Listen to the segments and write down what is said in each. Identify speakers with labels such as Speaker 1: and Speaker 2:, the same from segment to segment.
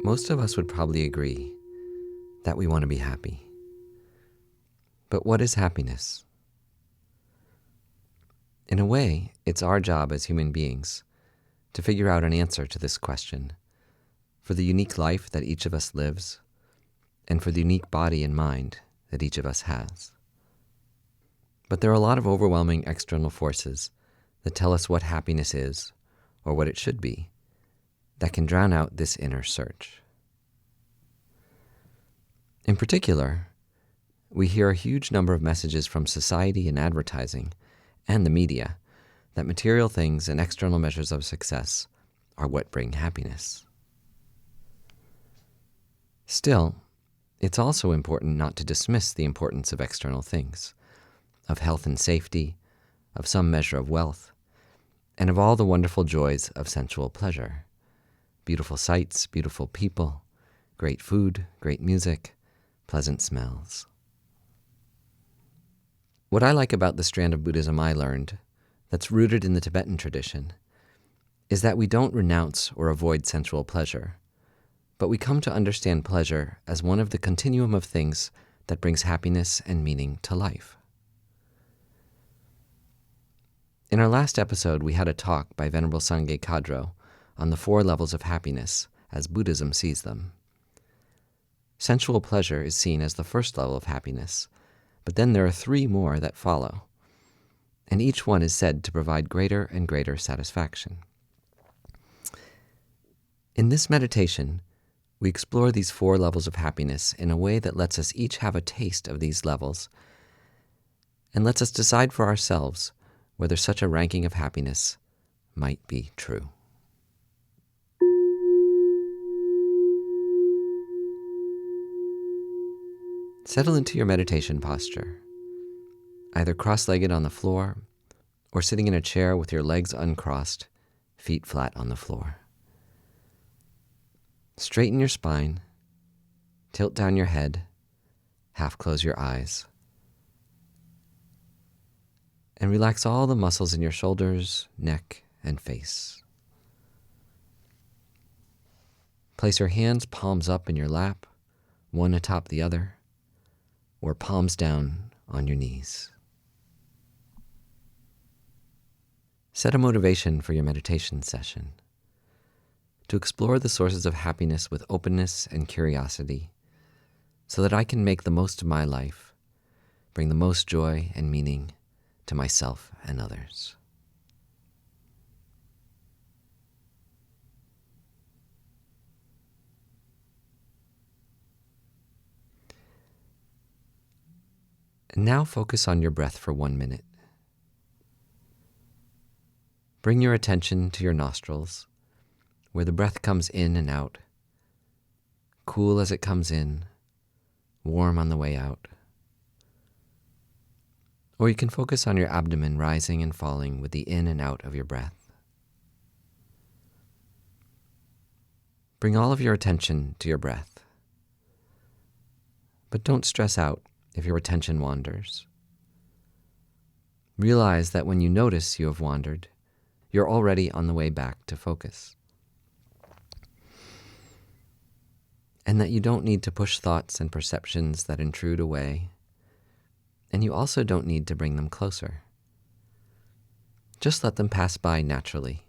Speaker 1: Most of us would probably agree that we want to be happy. But what is happiness? In a way, it's our job as human beings to figure out an answer to this question for the unique life that each of us lives and for the unique body and mind that each of us has. But there are a lot of overwhelming external forces that tell us what happiness is or what it should be that can drown out this inner search. In particular, we hear a huge number of messages from society and advertising and the media that material things and external measures of success are what bring happiness. Still, it's also important not to dismiss the importance of external things, of health and safety, of some measure of wealth, and of all the wonderful joys of sensual pleasure. Beautiful sights, beautiful people, great food, great music, pleasant smells. What I like about the strand of Buddhism I learned, that's rooted in the Tibetan tradition, is that we don't renounce or avoid sensual pleasure, but we come to understand pleasure as one of the continuum of things that brings happiness and meaning to life. In our last episode, we had a talk by Venerable Sangye Kadro on the 4 levels of happiness as Buddhism sees them. Sensual pleasure is seen as the first level of happiness, but then there are 3 more that follow, and each one is said to provide greater and greater satisfaction. In this meditation, we explore these 4 levels of happiness in a way that lets us each have a taste of these levels and lets us decide for ourselves whether such a ranking of happiness might be true. Settle into your meditation posture, either cross-legged on the floor or sitting in a chair with your legs uncrossed, feet flat on the floor. Straighten your spine, tilt down your head, half close your eyes, and relax all the muscles in your shoulders, neck, and face. Place your hands palms up in your lap, one atop the other, or palms down on your knees. Set a motivation for your meditation session to explore the sources of happiness with openness and curiosity so that I can make the most of my life, bring the most joy and meaning to myself and others. And now focus on your breath for 1 minute. Bring your attention to your nostrils, where the breath comes in and out, cool as it comes in, warm on the way out. Or you can focus on your abdomen rising and falling with the in and out of your breath. Bring all of your attention to your breath. But don't stress out if your attention wanders. Realize that when you notice you have wandered, you're already on the way back to focus. And that you don't need to push thoughts and perceptions that intrude away, and you also don't need to bring them closer. Just let them pass by naturally,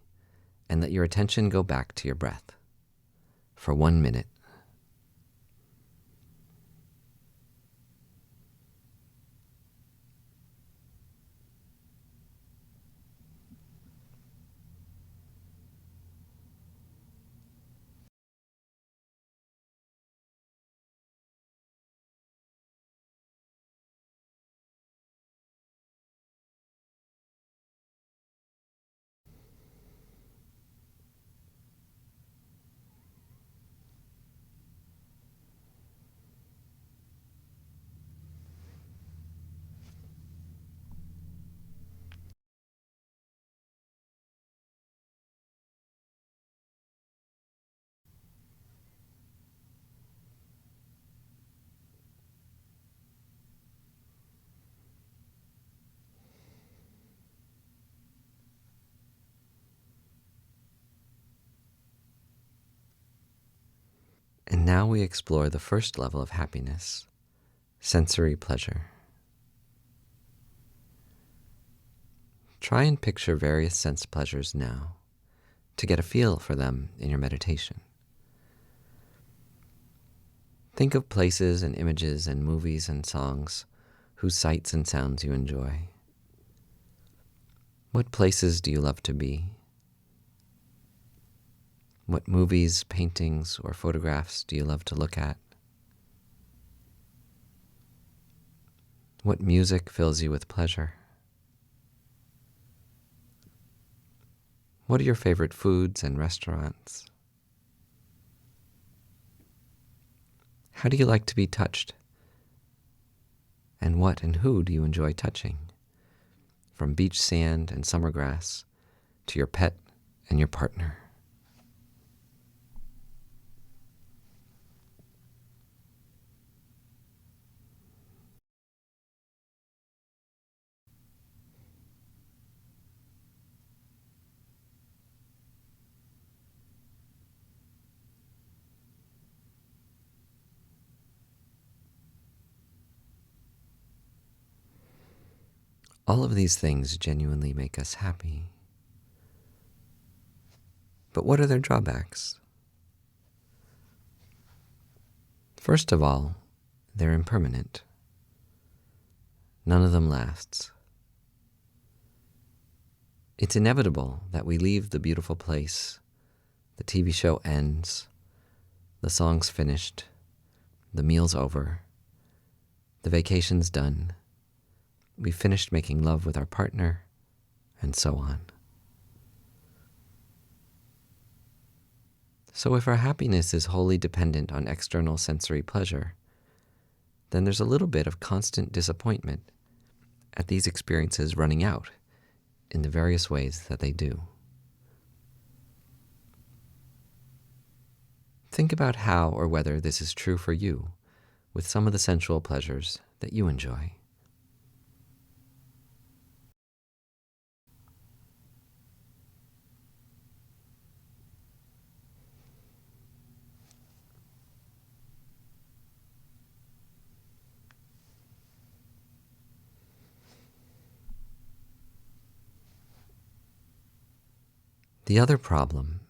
Speaker 1: and let your attention go back to your breath for 1 minute. now we explore the first level of happiness, sensory pleasure. Try and picture various sense pleasures now to get a feel for them in your meditation. Think of places and images and movies and songs whose sights and sounds you enjoy. What places do you love to be? What movies, paintings, or photographs do you love to look at? What music fills you with pleasure? What are your favorite foods and restaurants? How do you like to be touched? And what and who do you enjoy touching? From beach sand and summer grass to your pet and your partner. All of these things genuinely make us happy. But what are their drawbacks? First of all, they're impermanent. None of them lasts. It's inevitable that we leave the beautiful place, the TV show ends, the song's finished, the meal's over, the vacation's done, we've finished making love with our partner, and so on. So if our happiness is wholly dependent on external sensory pleasure, then there's a little bit of constant disappointment at these experiences running out in the various ways that they do. Think about how or whether this is true for you with some of the sensual pleasures that you enjoy. The other problem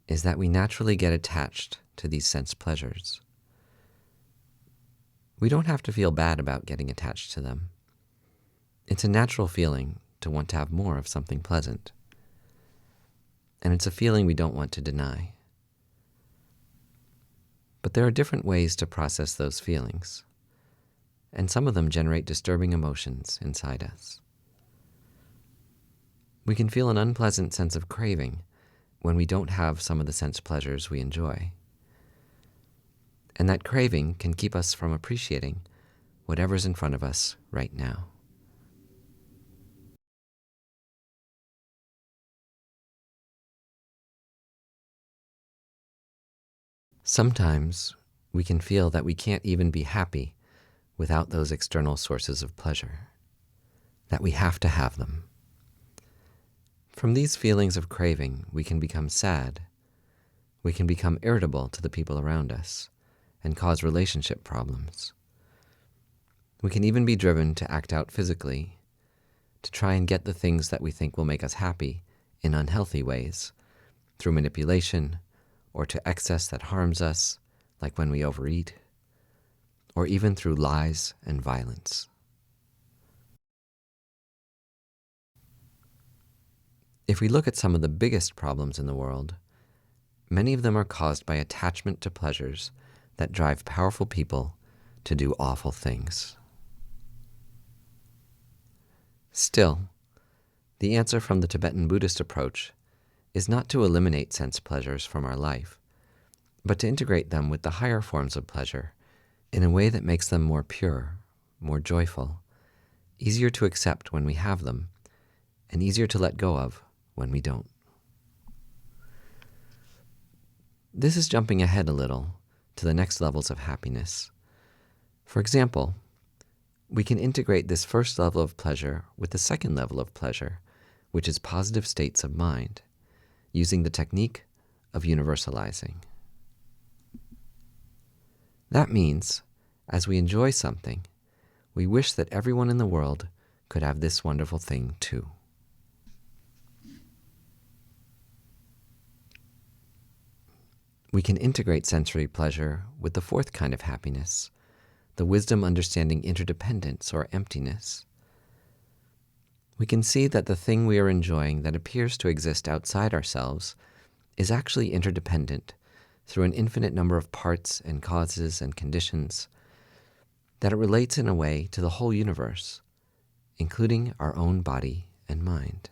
Speaker 1: is that we naturally get attached to these sense pleasures. We don't have to feel bad about getting attached to them. It's a natural feeling to want to have more of something pleasant. And it's a feeling we don't want to deny. But there are different ways to process those feelings, and some of them generate disturbing emotions inside us. We can feel an unpleasant sense of craving when we don't have some of the sense pleasures we enjoy. And that craving can keep us from appreciating whatever's in front of us right now. Sometimes we can feel that we can't even be happy without those external sources of pleasure, that we have to have them. From these feelings of craving, we can become sad. We can become irritable to the people around us and cause relationship problems. We can even be driven to act out physically, to try and get the things that we think will make us happy in unhealthy ways, through manipulation or to excess that harms us, like when we overeat, or even through lies and violence. If we look at some of the biggest problems in the world, many of them are caused by attachment to pleasures that drive powerful people to do awful things. Still, the answer from the Tibetan Buddhist approach is not to eliminate sense pleasures from our life, but to integrate them with the higher forms of pleasure in a way that makes them more pure, more joyful, easier to accept when we have them, and easier to let go of when we don't. This is jumping ahead a little to the next levels of happiness. For example, we can integrate this first level of pleasure with the second level of pleasure, which is positive states of mind, using the technique of universalizing. That means, as we enjoy something, we wish that everyone in the world could have this wonderful thing too. We can integrate sensory pleasure with the fourth kind of happiness, the wisdom understanding interdependence or emptiness. We can see that the thing we are enjoying that appears to exist outside ourselves is actually interdependent through an infinite number of parts and causes and conditions, that it relates in a way to the whole universe, including our own body and mind.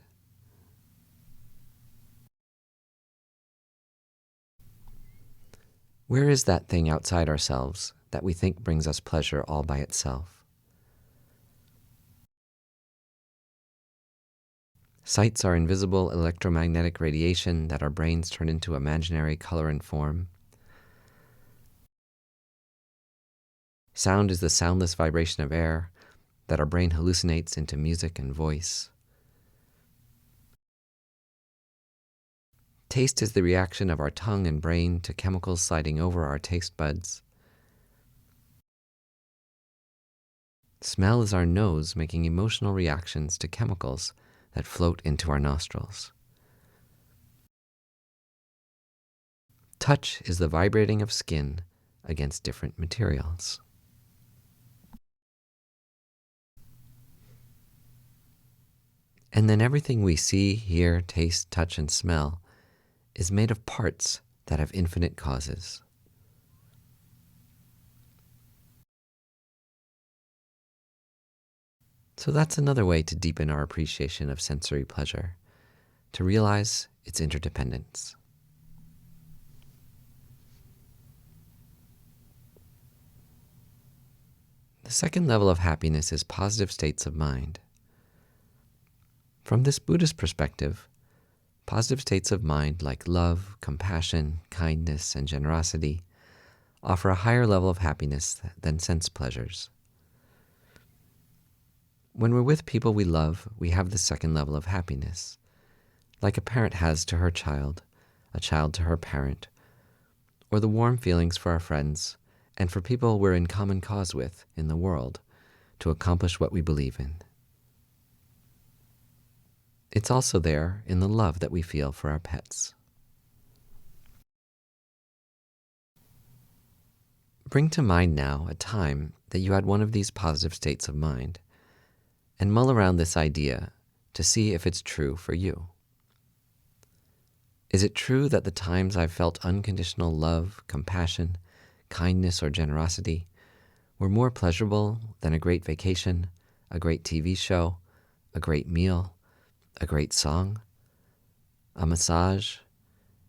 Speaker 1: Where is that thing outside ourselves that we think brings us pleasure all by itself? Sights are invisible electromagnetic radiation that our brains turn into imaginary color and form. Sound is the soundless vibration of air that our brain hallucinates into music and voice. Taste is the reaction of our tongue and brain to chemicals sliding over our taste buds. Smell is our nose making emotional reactions to chemicals that float into our nostrils. Touch is the vibrating of skin against different materials. And then everything we see, hear, taste, touch, and smell is made of parts that have infinite causes. So that's another way to deepen our appreciation of sensory pleasure, to realize its interdependence. The second level of happiness is positive states of mind. From this Buddhist perspective, positive states of mind like love, compassion, kindness, and generosity offer a higher level of happiness than sense pleasures. When we're with people we love, we have the second level of happiness, like a parent has to her child, a child to her parent, or the warm feelings for our friends and for people we're in common cause with in the world to accomplish what we believe in. It's also there in the love that we feel for our pets. Bring to mind now a time that you had one of these positive states of mind, and mull around this idea to see if it's true for you. Is it true that the times I've felt unconditional love, compassion, kindness, or generosity were more pleasurable than a great vacation, a great TV show, a great meal, a great song, a massage,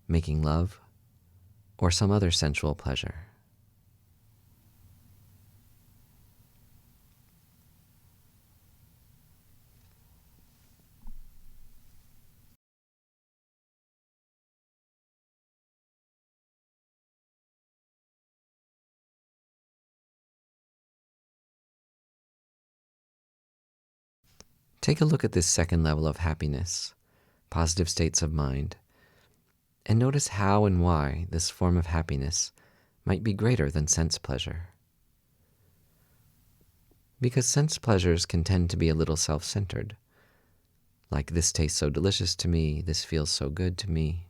Speaker 1: making love, or some other sensual pleasure? Take a look at this second level of happiness, positive states of mind, and notice how and why this form of happiness might be greater than sense pleasure. Because sense pleasures can tend to be a little self-centered, like this tastes so delicious to me, this feels so good to me.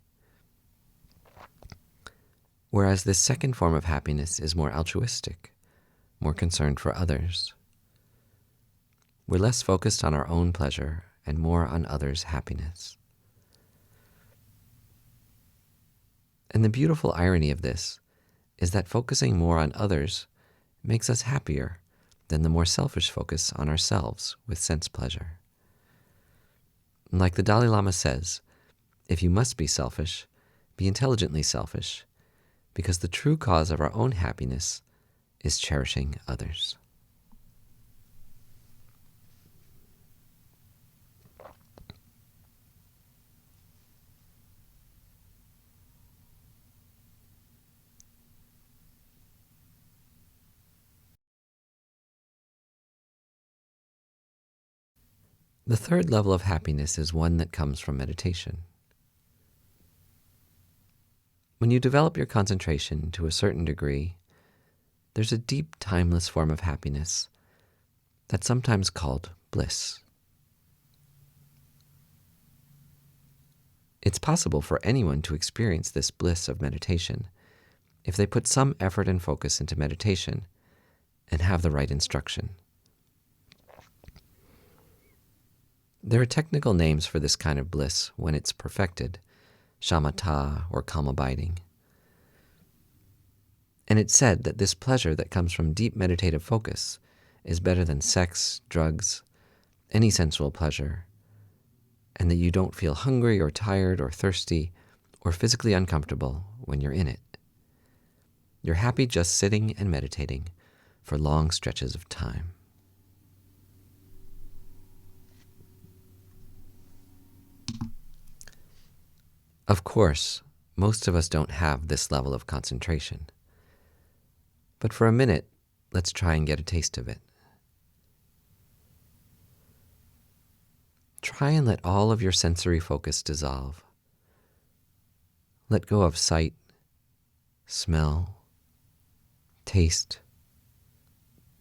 Speaker 1: Whereas this second form of happiness is more altruistic, more concerned for others. We're less focused on our own pleasure and more on others' happiness. And the beautiful irony of this is that focusing more on others makes us happier than the more selfish focus on ourselves with sense pleasure. And like the Dalai Lama says, if you must be selfish, be intelligently selfish, because the true cause of our own happiness is cherishing others. The third level of happiness is one that comes from meditation. When you develop your concentration to a certain degree, there's a deep, timeless form of happiness that's sometimes called bliss. It's possible for anyone to experience this bliss of meditation if they put some effort and focus into meditation and have the right instruction. There are technical names for this kind of bliss when it's perfected, shamatha or calm abiding. And it's said that this pleasure that comes from deep meditative focus is better than sex, drugs, any sensual pleasure, and that you don't feel hungry or tired or thirsty or physically uncomfortable when you're in it. You're happy just sitting and meditating for long stretches of time. Of course, most of us don't have this level of concentration. But for a minute, let's try and get a taste of it. Try and let all of your sensory focus dissolve. Let go of sight, smell, taste,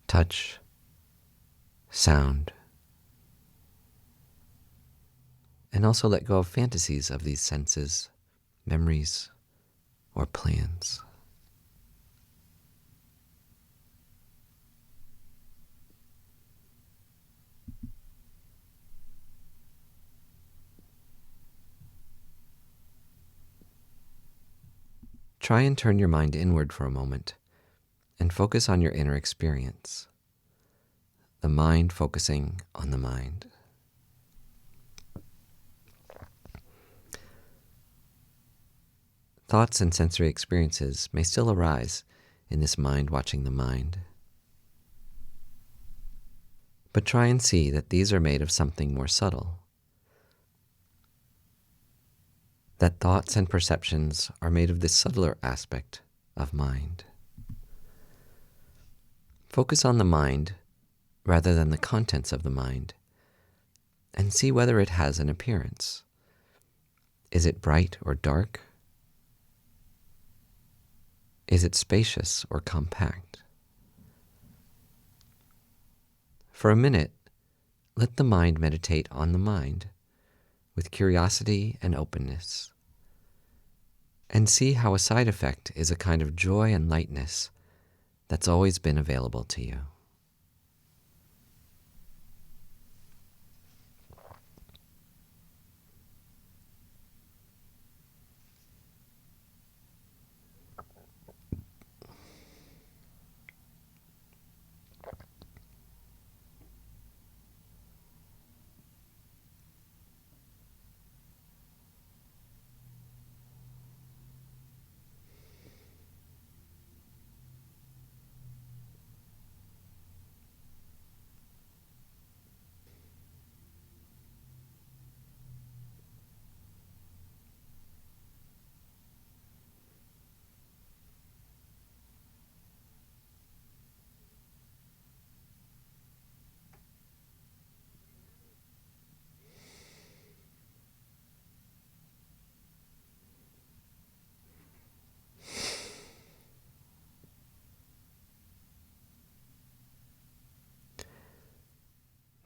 Speaker 1: touch, sound. And also let go of fantasies of these senses, memories, or plans. Try and turn your mind inward for a moment and focus on your inner experience. The mind focusing on the mind. Thoughts and sensory experiences may still arise in this mind watching the mind. But try and see that these are made of something more subtle. That thoughts and perceptions are made of this subtler aspect of mind. Focus on the mind rather than the contents of the mind, and see whether it has an appearance. Is it bright or dark? Is it spacious or compact? For a minute, let the mind meditate on the mind with curiosity and openness, and see how a side effect is a kind of joy and lightness that's always been available to you.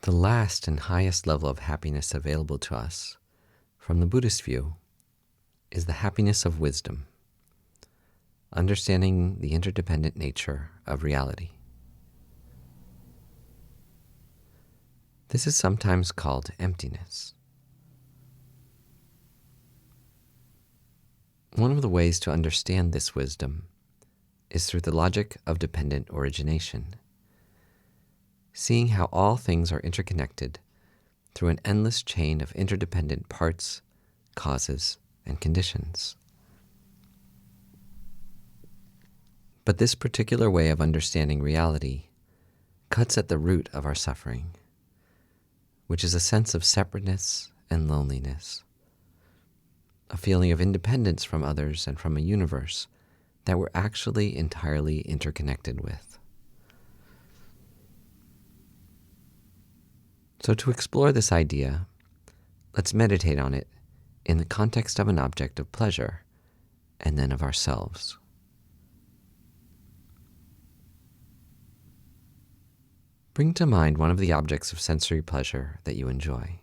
Speaker 1: The last and highest level of happiness available to us, from the Buddhist view, is the happiness of wisdom, understanding the interdependent nature of reality. This is sometimes called emptiness. One of the ways to understand this wisdom is through the logic of dependent origination, seeing how all things are interconnected through an endless chain of interdependent parts, causes, and conditions. But this particular way of understanding reality cuts at the root of our suffering, which is a sense of separateness and loneliness, a feeling of independence from others and from a universe that we're actually entirely interconnected with. So to explore this idea, let's meditate on it in the context of an object of pleasure and then of ourselves. Bring to mind one of the objects of sensory pleasure that you enjoy.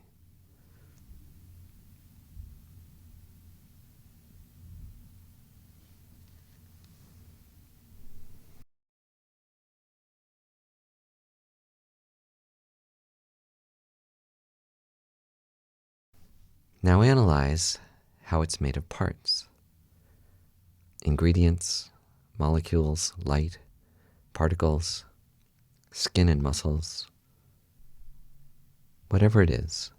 Speaker 1: Now analyze how it's made of parts. Ingredients, molecules, light, particles, skin and muscles, whatever it is.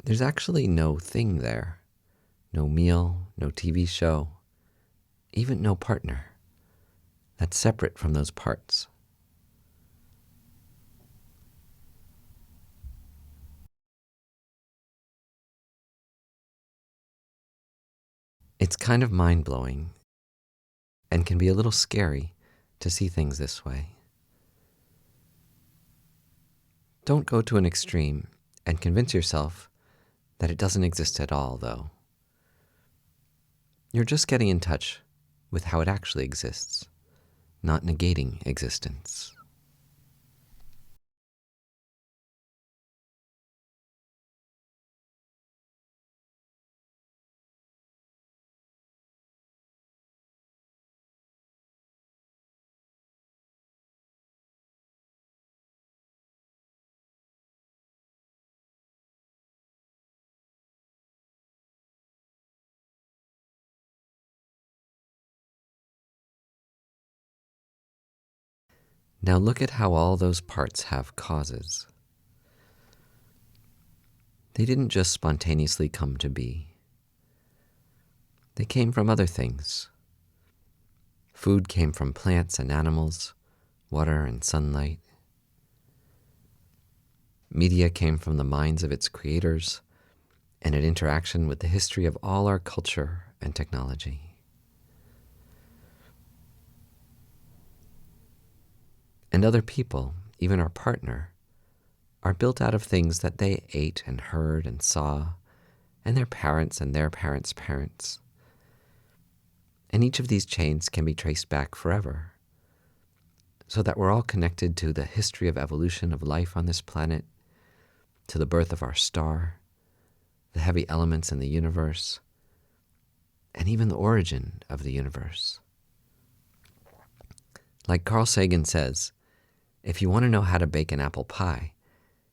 Speaker 1: There's actually no thing there. No meal, no TV show, even no partner. That's separate from those parts. It's kind of mind-blowing and can be a little scary to see things this way. Don't go to an extreme and convince yourself that it doesn't exist at all, though. You're just getting in touch with how it actually exists, not negating existence. Now look at how all those parts have causes. They didn't just spontaneously come to be. They came from other things. Food came from plants and animals, water and sunlight. Media came from the minds of its creators and an interaction with the history of all our culture and technology. And other people, even our partner, are built out of things that they ate and heard and saw, and their parents and their parents' parents. And each of these chains can be traced back forever, so that we're all connected to the history of evolution of life on this planet, to the birth of our star, the heavy elements in the universe, and even the origin of the universe. Like Carl Sagan says, if you want to know how to bake an apple pie,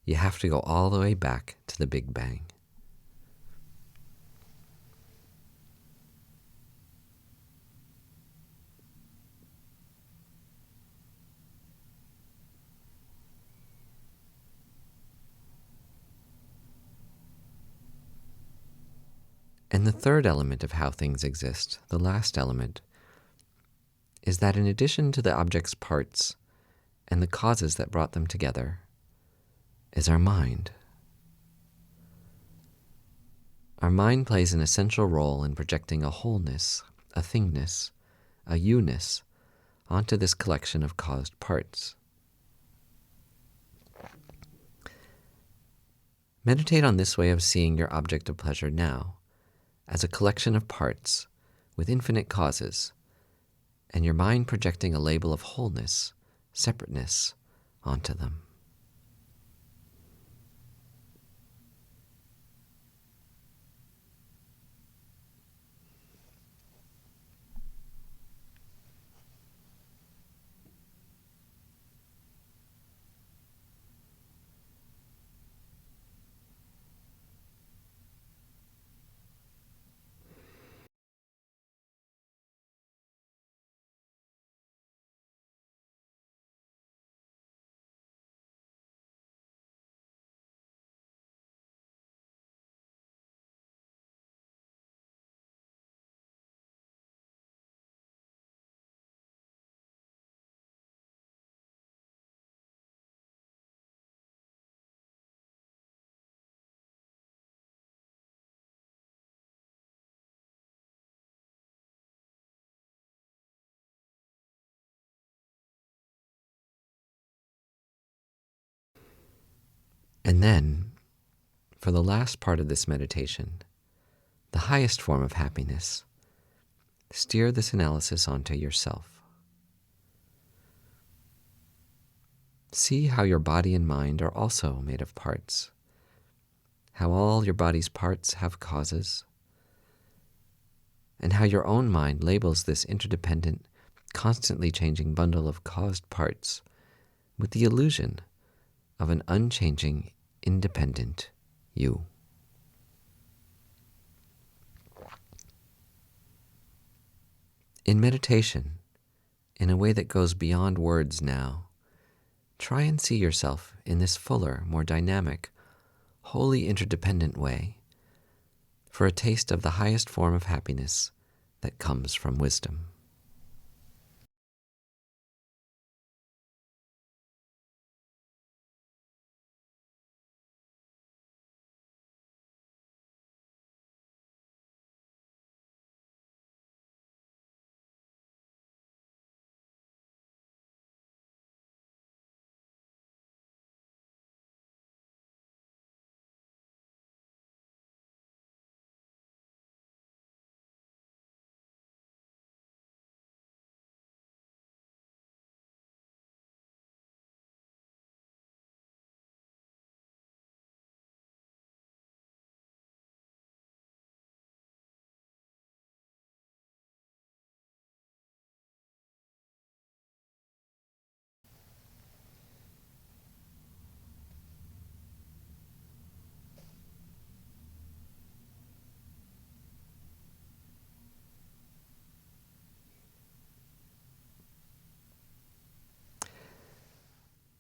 Speaker 1: you have to go all the way back to the Big Bang. And the third element of how things exist, the last element, is that in addition to the object's parts and the causes that brought them together, is our mind. Our mind plays an essential role in projecting a wholeness, a thingness, a you-ness onto this collection of caused parts. Meditate on this way of seeing your object of pleasure now as a collection of parts with infinite causes, and your mind projecting a label of wholeness, separateness onto them. And then, for the last part of this meditation, the highest form of happiness, steer this analysis onto yourself. See how your body and mind are also made of parts, how all your body's parts have causes, and how your own mind labels this interdependent, constantly changing bundle of caused parts with the illusion of an unchanging, independent you. In meditation, in a way that goes beyond words now, try and see yourself in this fuller, more dynamic, wholly interdependent way, for a taste of the highest form of happiness that comes from wisdom.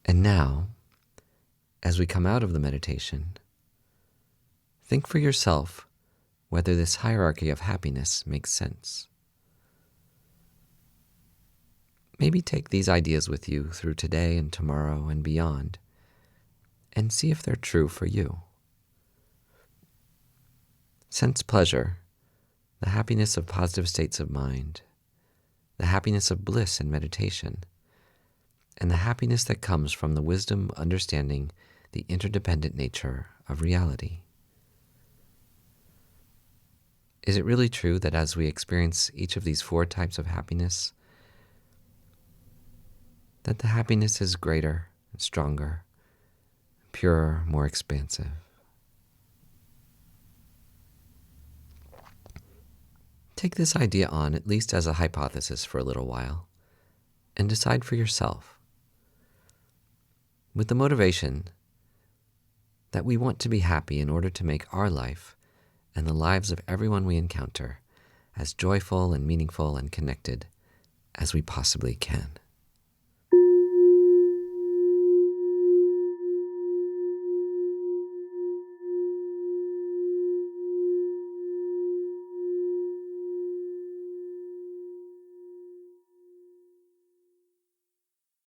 Speaker 1: And now, as we come out of the meditation, think for yourself whether this hierarchy of happiness makes sense. Maybe take these ideas with you through today and tomorrow and beyond, and see if they're true for you. Sense pleasure, the happiness of positive states of mind, the happiness of bliss in meditation, and the happiness that comes from the wisdom understanding the interdependent nature of reality. Is it really true that as we experience each of these 4 types of happiness, that the happiness is greater, stronger, purer, more expansive? Take this idea on, at least as a hypothesis, for a little while, and decide for yourself, with the motivation that we want to be happy in order to make our life and the lives of everyone we encounter as joyful and meaningful and connected as we possibly can.